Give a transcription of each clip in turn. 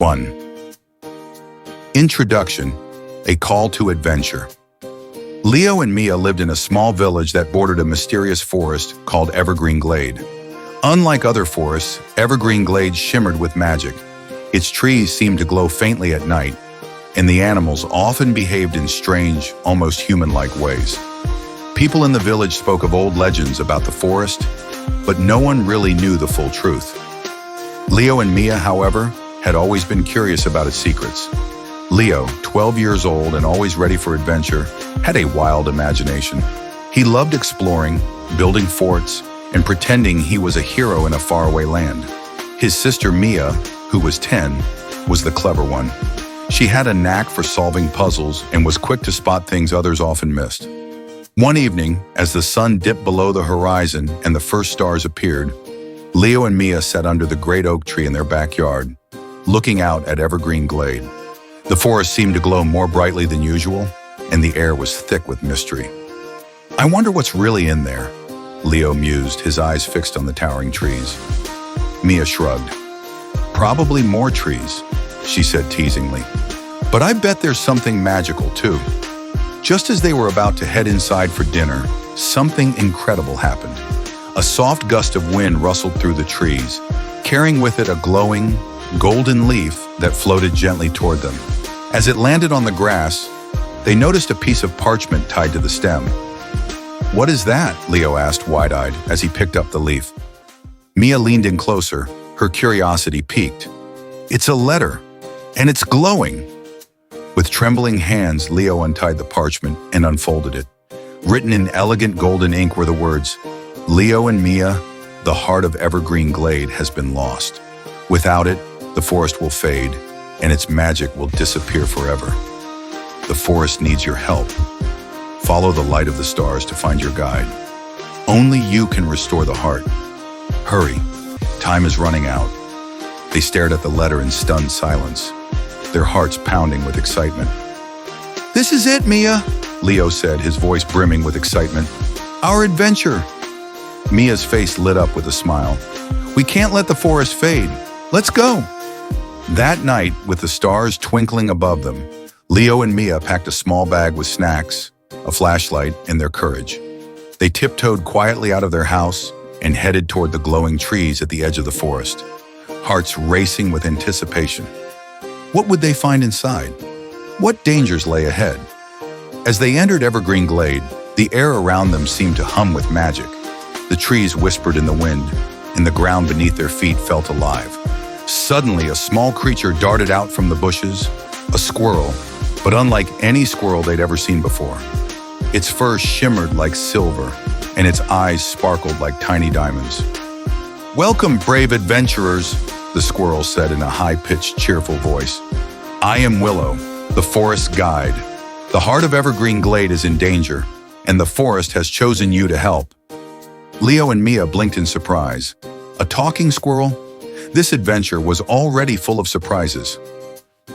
1. Introduction, a call to adventure. Leo and Mia lived in a small village that bordered a mysterious forest called Evergreen Glade. Unlike other forests, Evergreen Glade shimmered with magic. Its trees seemed to glow faintly at night, and the animals often behaved in strange, almost human-like ways. People in the village spoke of old legends about the forest, but no one really knew the full truth. Leo and Mia, however, had always been curious about its secrets. Leo, 12 years old and always ready for adventure, had a wild imagination. He loved exploring, building forts, and pretending he was a hero in a faraway land. His sister Mia, who was 10, was the clever one. She had a knack for solving puzzles and was quick to spot things others often missed. One evening, as the sun dipped below the horizon and the first stars appeared, Leo and Mia sat under the great oak tree in their backyard, looking out at Evergreen Glade. The forest seemed to glow more brightly than usual, and the air was thick with mystery. "I wonder what's really in there," Leo mused, his eyes fixed on the towering trees. Mia shrugged. "Probably more trees," she said teasingly. "But I bet there's something magical too." Just as they were about to head inside for dinner, something incredible happened. A soft gust of wind rustled through the trees, carrying with it a glowing, golden leaf that floated gently toward them. As it landed on the grass, they noticed a piece of parchment tied to the stem. "What is that?" Leo asked wide-eyed as he picked up the leaf. Mia leaned in closer, her curiosity piqued. "It's a letter, and it's glowing." With trembling hands, Leo untied the parchment and unfolded it. Written in elegant golden ink were the words, "Leo and Mia, the heart of Evergreen Glade has been lost. Without it, the forest will fade, and its magic will disappear forever. The forest needs your help. Follow the light of the stars to find your guide. Only you can restore the heart. Hurry, time is running out." They stared at the letter in stunned silence, their hearts pounding with excitement. "This is it, Mia," Leo said, his voice brimming with excitement. "Our adventure." Mia's face lit up with a smile. "We can't let the forest fade. Let's go." That night, with the stars twinkling above them, Leo and Mia packed a small bag with snacks, a flashlight, and their courage. They tiptoed quietly out of their house and headed toward the glowing trees at the edge of the forest, hearts racing with anticipation. What would they find inside? What dangers lay ahead? As they entered Evergreen Glade, the air around them seemed to hum with magic. The trees whispered in the wind, and the ground beneath their feet felt alive. Suddenly, a small creature darted out from the bushes, a squirrel, but unlike any squirrel they'd ever seen before. Its fur shimmered like silver, and its eyes sparkled like tiny diamonds. "Welcome, brave adventurers," the squirrel said in a high-pitched, cheerful voice. "I am Willow, the forest guide. The heart of Evergreen Glade is in danger, and the forest has chosen you to help." Leo and Mia blinked in surprise. A talking squirrel? This adventure was already full of surprises.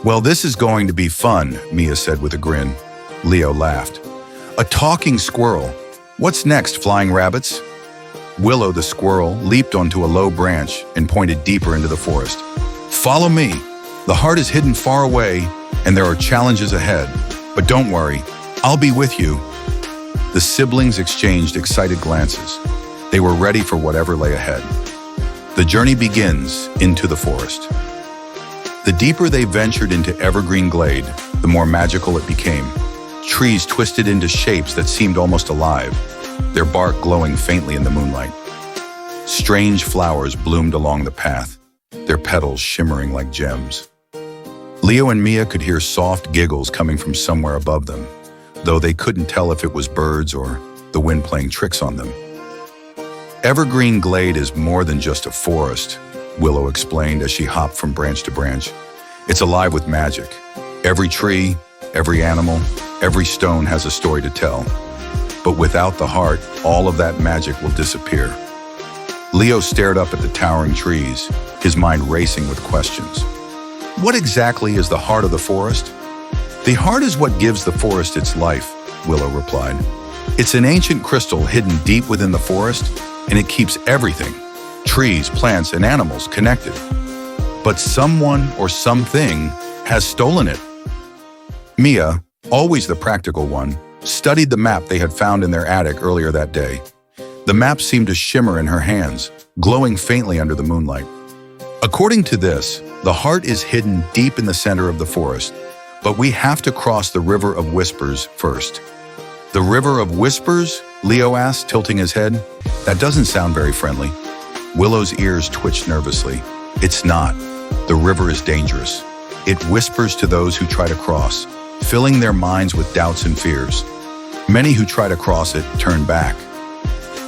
"Well, this is going to be fun," Mia said with a grin. Leo laughed. "A talking squirrel? What's next, flying rabbits?" Willow the squirrel leaped onto a low branch and pointed deeper into the forest. "Follow me. The heart is hidden far away, and there are challenges ahead. But don't worry, I'll be with you." The siblings exchanged excited glances. They were ready for whatever lay ahead. The journey begins into the forest. The deeper they ventured into Evergreen Glade, the more magical it became. Trees twisted into shapes that seemed almost alive, their bark glowing faintly in the moonlight. Strange flowers bloomed along the path, their petals shimmering like gems. Leo and Mia could hear soft giggles coming from somewhere above them, though they couldn't tell if it was birds or the wind playing tricks on them. "Evergreen Glade is more than just a forest," Willow explained as she hopped from branch to branch. "It's alive with magic. Every tree, every animal, every stone has a story to tell. But without the heart, all of that magic will disappear." Leo stared up at the towering trees, his mind racing with questions. "What exactly is the heart of the forest?" "The heart is what gives the forest its life," Willow replied. "It's an ancient crystal hidden deep within the forest, and it keeps everything, trees, plants, and animals, connected." but someone or something has stolen it. Mia, always the practical one, studied the map they had found in their attic earlier that day. The map seemed to shimmer in her hands, glowing faintly under the moonlight. According to this, the heart is hidden deep in the center of the forest, but we have to cross the River of Whispers first. The River of Whispers? Leo asked, tilting his head. That doesn't sound very friendly. Willow's ears twitched nervously. It's not. The river is dangerous. It whispers to those who try to cross, filling their minds with doubts and fears. Many who try to cross it turn back.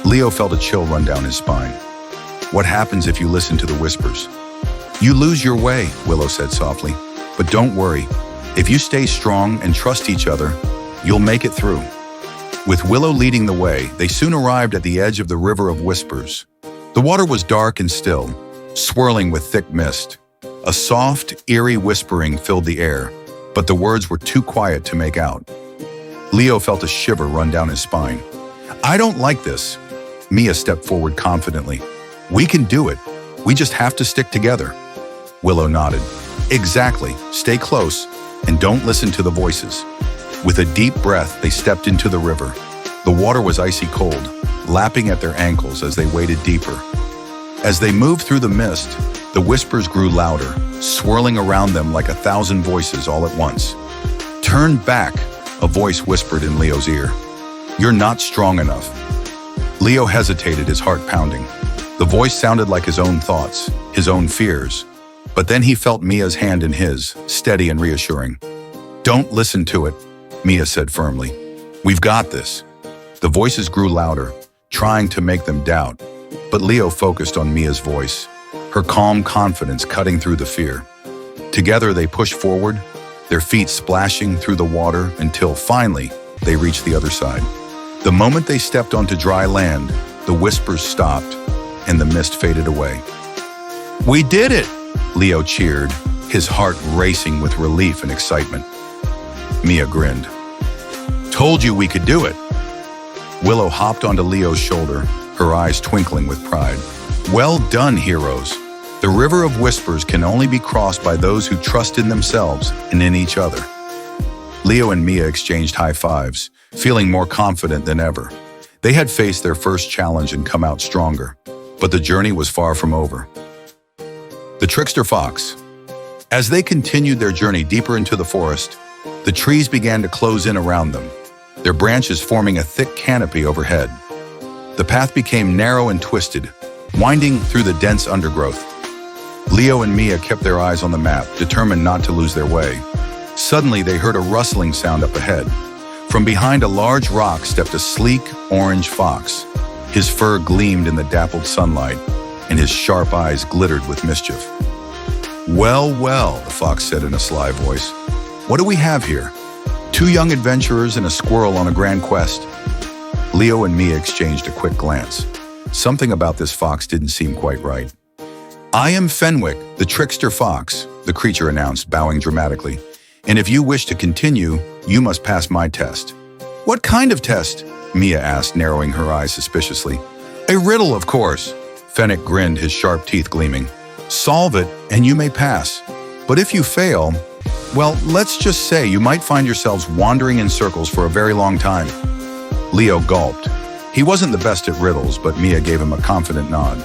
Leo felt a chill run down his spine. What happens if you listen to the whispers? You lose your way, Willow said softly. But don't worry. If you stay strong and trust each other, you'll make it through. With Willow leading the way, they soon arrived at the edge of the River of Whispers. The water was dark and still, swirling with thick mist. A soft, eerie whispering filled the air, but the words were too quiet to make out. Leo felt a shiver run down his spine. I don't like this. Mia stepped forward confidently. We can do it. We just have to stick together. Willow nodded. Exactly. Stay close and don't listen to the voices. With a deep breath, they stepped into the river. The water was icy cold, lapping at their ankles as they waded deeper. As they moved through the mist, the whispers grew louder, swirling around them like 1,000 voices all at once. Turn back, a voice whispered in Leo's ear. You're not strong enough. Leo hesitated, his heart pounding. The voice sounded like his own thoughts, his own fears. But then he felt Mia's hand in his, steady and reassuring. Don't listen to it, Mia said firmly. We've got this. The voices grew louder, trying to make them doubt. But Leo focused on Mia's voice, her calm confidence cutting through the fear. Together they pushed forward, their feet splashing through the water until finally they reached the other side. The moment they stepped onto dry land, the whispers stopped and the mist faded away. We did it! Leo cheered, his heart racing with relief and excitement. Mia grinned. Told you we could do it. Willow hopped onto Leo's shoulder, her eyes twinkling with pride. Well done, heroes. The River of Whispers can only be crossed by those who trust in themselves and in each other. Leo and Mia exchanged high fives, feeling more confident than ever. They had faced their first challenge and come out stronger, but the journey was far from over. The Trickster Fox. As they continued their journey deeper into the forest, the trees began to close in around them, their branches forming a thick canopy overhead. The path became narrow and twisted, winding through the dense undergrowth. Leo and Mia kept their eyes on the map, determined not to lose their way. Suddenly, they heard a rustling sound up ahead. From behind a large rock stepped a sleek, orange fox. His fur gleamed in the dappled sunlight, and his sharp eyes glittered with mischief. Well, well, the fox said in a sly voice. What do we have here? 2 young adventurers and a squirrel on a grand quest? Leo and Mia exchanged a quick glance. Something about this fox didn't seem quite right. I am Fenwick, the trickster fox, the creature announced, bowing dramatically. And if you wish to continue, you must pass my test. What kind of test? Mia asked, narrowing her eyes suspiciously. A riddle, of course. Fenwick grinned, his sharp teeth gleaming. Solve it, and you may pass. But if you fail, well, let's just say you might find yourselves wandering in circles for a very long time. Leo gulped. He wasn't the best at riddles, but Mia gave him a confident nod.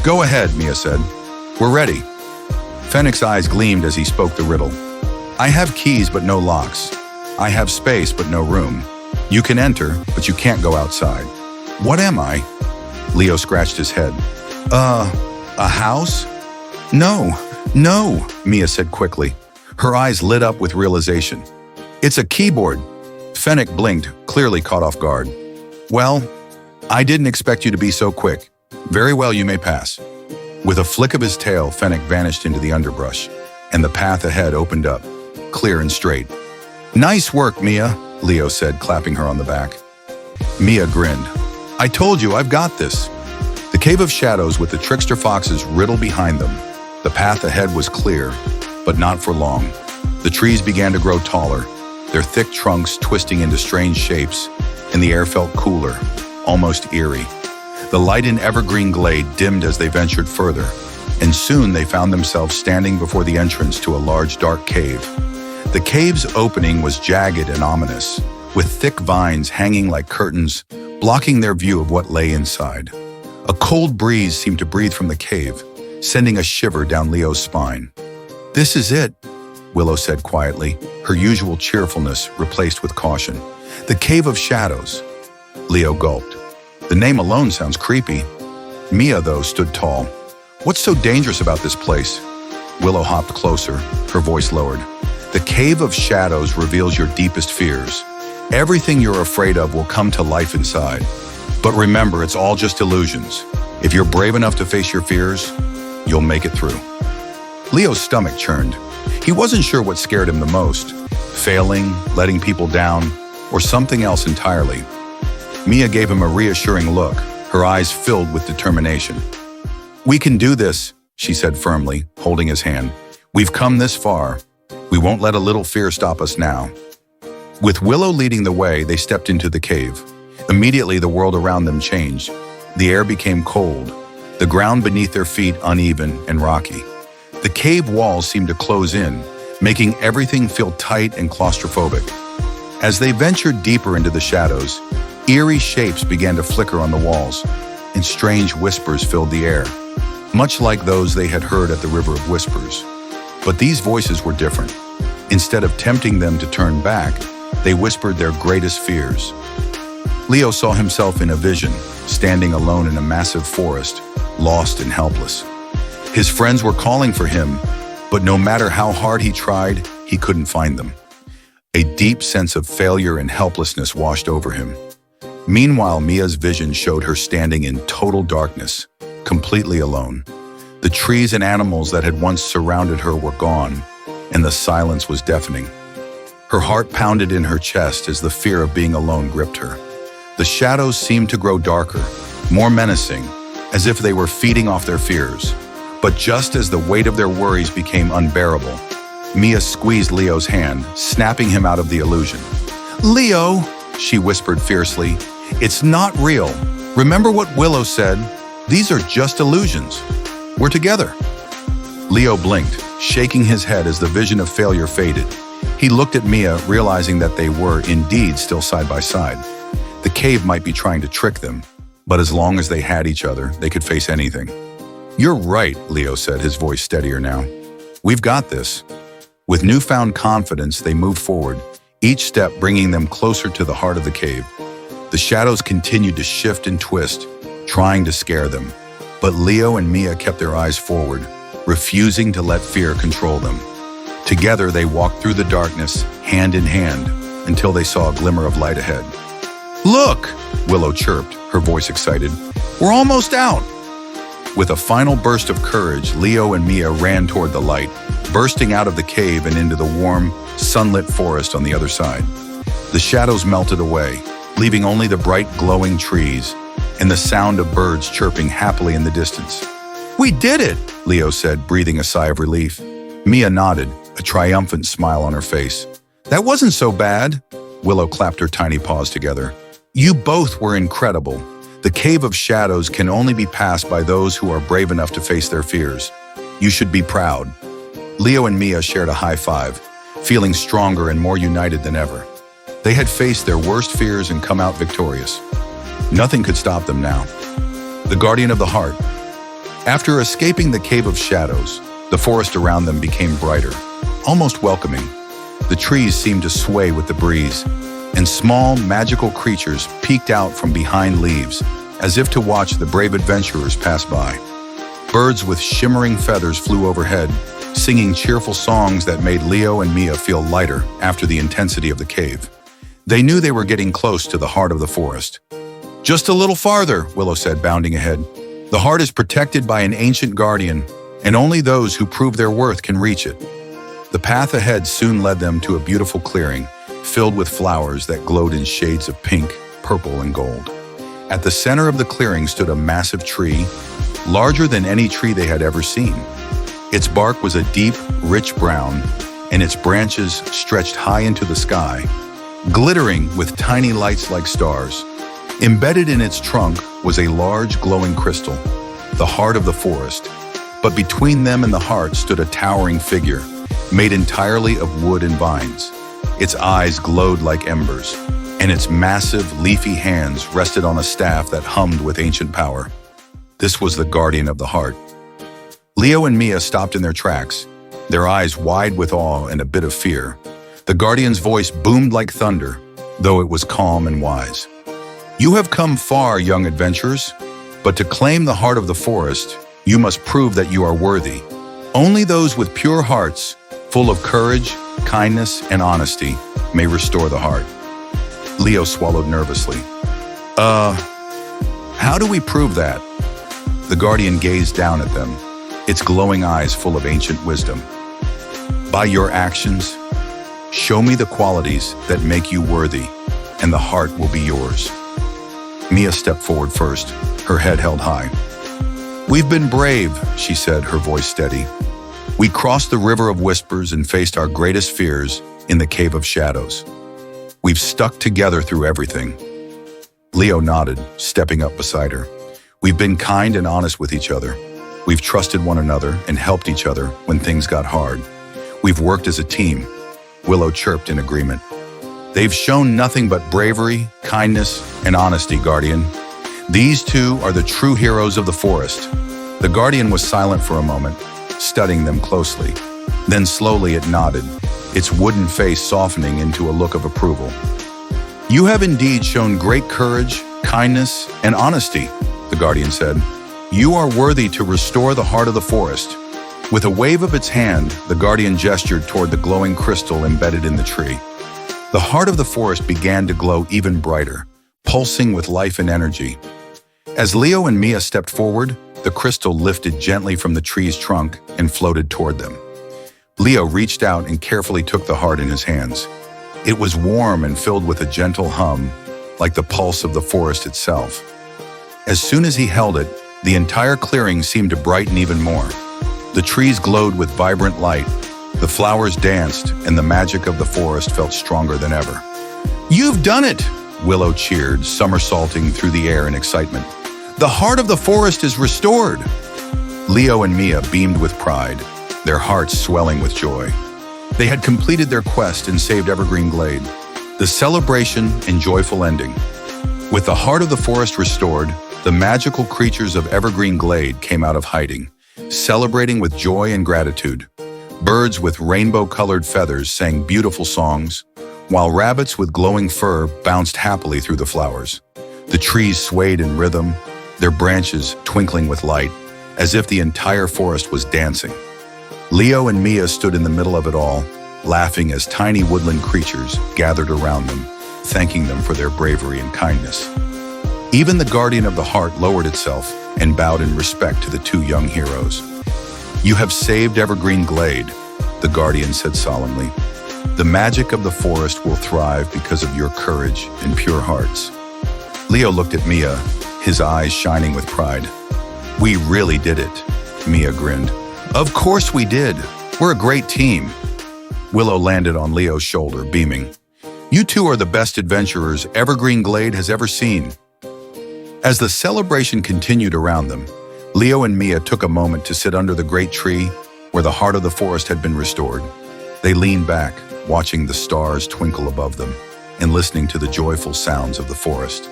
Go ahead, Mia said. We're ready. Fenwick's eyes gleamed as he spoke the riddle. I have keys but no locks. I have space but no room. You can enter, but you can't go outside. What am I? Leo scratched his head. A house? No, Mia said quickly. Her eyes lit up with realization. It's a keyboard. Fenwick blinked, clearly caught off guard. Well, I didn't expect you to be so quick. Very well, you may pass. With a flick of his tail, Fenwick vanished into the underbrush, and the path ahead opened up, clear and straight. Nice work, Mia, Leo said, clapping her on the back. Mia grinned. I told you, I've got this. The cave of shadows with the trickster fox's riddle behind them. The path ahead was clear, but not for long. The trees began to grow taller, their thick trunks twisting into strange shapes, and the air felt cooler, almost eerie. The light in Evergreen Glade dimmed as they ventured further, and soon they found themselves standing before the entrance to a large dark cave. The cave's opening was jagged and ominous, with thick vines hanging like curtains, blocking their view of what lay inside. A cold breeze seemed to breathe from the cave, sending a shiver down Leo's spine. "This is it," Willow said quietly, her usual cheerfulness replaced with caution. "The Cave of Shadows." Leo gulped. The name alone sounds creepy. Mia, though, stood tall. "What's so dangerous about this place?" Willow hopped closer, her voice lowered. "The Cave of Shadows reveals your deepest fears. Everything you're afraid of will come to life inside. But remember, it's all just illusions. If you're brave enough to face your fears, you'll make it through." Leo's stomach churned. He wasn't sure what scared him the most, failing, letting people down, or something else entirely. Mia gave him a reassuring look, her eyes filled with determination. "We can do this," she said firmly, holding his hand. "We've come this far. We won't let a little fear stop us now." With Willow leading the way, they stepped into the cave. Immediately, the world around them changed. The air became cold, the ground beneath their feet uneven and rocky. The cave walls seemed to close in, making everything feel tight and claustrophobic. As they ventured deeper into the shadows, eerie shapes began to flicker on the walls, and strange whispers filled the air, much like those they had heard at the River of Whispers. But these voices were different. Instead of tempting them to turn back, they whispered their greatest fears. Leo saw himself in a vision, standing alone in a massive forest, lost and helpless. His friends were calling for him, but no matter how hard he tried, he couldn't find them. A deep sense of failure and helplessness washed over him. Meanwhile, Mia's vision showed her standing in total darkness, completely alone. The trees and animals that had once surrounded her were gone, and the silence was deafening. Her heart pounded in her chest as the fear of being alone gripped her. The shadows seemed to grow darker, more menacing, as if they were feeding off their fears. But just as the weight of their worries became unbearable, Mia squeezed Leo's hand, snapping him out of the illusion. "Leo," she whispered fiercely, "it's not real. Remember what Willow said? These are just illusions. We're together." Leo blinked, shaking his head as the vision of failure faded. He looked at Mia, realizing that they were indeed still side by side. The cave might be trying to trick them, but as long as they had each other, they could face anything. "You're right," Leo said, his voice steadier now. "We've got this." With newfound confidence, they moved forward, each step bringing them closer to the heart of the cave. The shadows continued to shift and twist, trying to scare them. But Leo and Mia kept their eyes forward, refusing to let fear control them. Together, they walked through the darkness, hand in hand, until they saw a glimmer of light ahead. "Look!" Willow chirped, her voice excited. "We're almost out!" With a final burst of courage, Leo and Mia ran toward the light, bursting out of the cave and into the warm, sunlit forest on the other side. The shadows melted away, leaving only the bright, glowing trees and the sound of birds chirping happily in the distance. "We did it!" Leo said, breathing a sigh of relief. Mia nodded, a triumphant smile on her face. "That wasn't so bad." Willow clapped her tiny paws together. "You both were incredible. The Cave of Shadows can only be passed by those who are brave enough to face their fears. You should be proud." Leo and Mia shared a high five, feeling stronger and more united than ever. They had faced their worst fears and come out victorious. Nothing could stop them now. The Guardian of the Heart. After escaping the Cave of Shadows, the forest around them became brighter, almost welcoming. The trees seemed to sway with the breeze, and small, magical creatures peeked out from behind leaves, as if to watch the brave adventurers pass by. Birds with shimmering feathers flew overhead, singing cheerful songs that made Leo and Mia feel lighter after the intensity of the cave. They knew they were getting close to the heart of the forest. "Just a little farther," Willow said, bounding ahead. "The heart is protected by an ancient guardian, and only those who prove their worth can reach it." The path ahead soon led them to a beautiful clearing, filled with flowers that glowed in shades of pink, purple, and gold. At the center of the clearing stood a massive tree, larger than any tree they had ever seen. Its bark was a deep, rich brown, and its branches stretched high into the sky, glittering with tiny lights like stars. Embedded in its trunk was a large, glowing crystal, the heart of the forest, But between them and the heart stood a towering figure, made entirely of wood and vines. Its eyes glowed like embers, and its massive, leafy hands rested on a staff that hummed with ancient power. This was the guardian of the heart. Leo and Mia stopped in their tracks, their eyes wide with awe and a bit of fear. The guardian's voice boomed like thunder, though it was calm and wise. "You have come far, young adventurers, but to claim the heart of the forest, you must prove that you are worthy. Only those with pure hearts, full of courage, kindness, and honesty, may restore the heart." Leo swallowed nervously. How do we prove that?" The guardian gazed down at them, its glowing eyes full of ancient wisdom. "By your actions, show me the qualities that make you worthy, and the heart will be yours." Mia stepped forward first, her head held high. "We've been brave," she said, her voice steady. "We crossed the river of whispers and faced our greatest fears in the cave of shadows. We've stuck together through everything." Leo nodded, stepping up beside her. "We've been kind and honest with each other. We've trusted one another and helped each other when things got hard. We've worked as a team," Willow chirped in agreement. "They've shown nothing but bravery, kindness, and honesty, Guardian. These two are the true heroes of the forest." The Guardian was silent for a moment, studying them closely. Then slowly it nodded, its wooden face softening into a look of approval. "You have indeed shown great courage, kindness, and honesty," the Guardian said. "You are worthy to restore the heart of the forest." With a wave of its hand, the Guardian gestured toward the glowing crystal embedded in the tree. The heart of the forest began to glow even brighter, pulsing with life and energy. As Leo and Mia stepped forward, the crystal lifted gently from the tree's trunk and floated toward them. Leo reached out and carefully took the heart in his hands. It was warm and filled with a gentle hum, like the pulse of the forest itself. As soon as he held it, the entire clearing seemed to brighten even more. The trees glowed with vibrant light, the flowers danced, and the magic of the forest felt stronger than ever. "You've done it!" Willow cheered, somersaulting through the air in excitement. "The heart of the forest is restored!" Leo and Mia beamed with pride, their hearts swelling with joy. They had completed their quest and saved Evergreen Glade, the celebration and joyful ending. With the heart of the forest restored, the magical creatures of Evergreen Glade came out of hiding, celebrating with joy and gratitude. Birds with rainbow-colored feathers sang beautiful songs, while rabbits with glowing fur bounced happily through the flowers. The trees swayed in rhythm, their branches twinkling with light, as if the entire forest was dancing. Leo and Mia stood in the middle of it all, laughing as tiny woodland creatures gathered around them, thanking them for their bravery and kindness. Even the guardian of the heart lowered itself and bowed in respect to the two young heroes. "You have saved Evergreen Glade," the guardian said solemnly. "The magic of the forest will thrive because of your courage and pure hearts." Leo looked at Mia, his eyes shining with pride. "We really did it," Mia grinned. "Of course we did. We're a great team." Willow landed on Leo's shoulder, beaming. "You two are the best adventurers Evergreen Glade has ever seen." As the celebration continued around them, Leo and Mia took a moment to sit under the great tree where the heart of the forest had been restored. They leaned back, watching the stars twinkle above them and listening to the joyful sounds of the forest.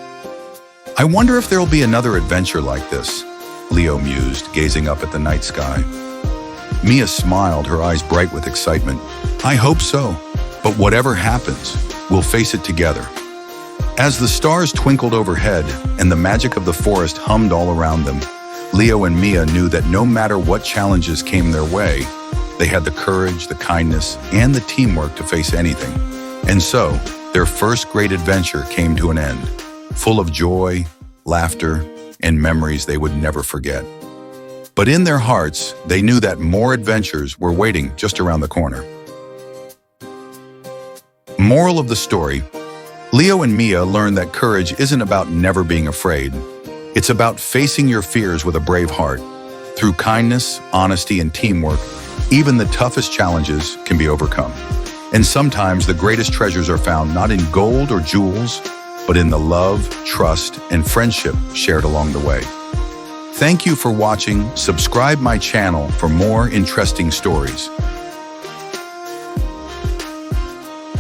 "I wonder if there'll be another adventure like this," Leo mused, gazing up at the night sky. Mia smiled, her eyes bright with excitement. "I hope so, but whatever happens, we'll face it together." As the stars twinkled overhead and the magic of the forest hummed all around them, Leo and Mia knew that no matter what challenges came their way, they had the courage, the kindness, and the teamwork to face anything. And so, their first great adventure came to an end, full of joy, laughter, and memories they would never forget. But in their hearts, they knew that more adventures were waiting just around the corner. Moral of the story: Leo and Mia learned that courage isn't about never being afraid. It's about facing your fears with a brave heart. Through kindness, honesty, and teamwork, even the toughest challenges can be overcome. And sometimes the greatest treasures are found not in gold or jewels, but in the love, trust, and friendship shared along the way. Thank you for watching. Subscribe my channel for more interesting stories.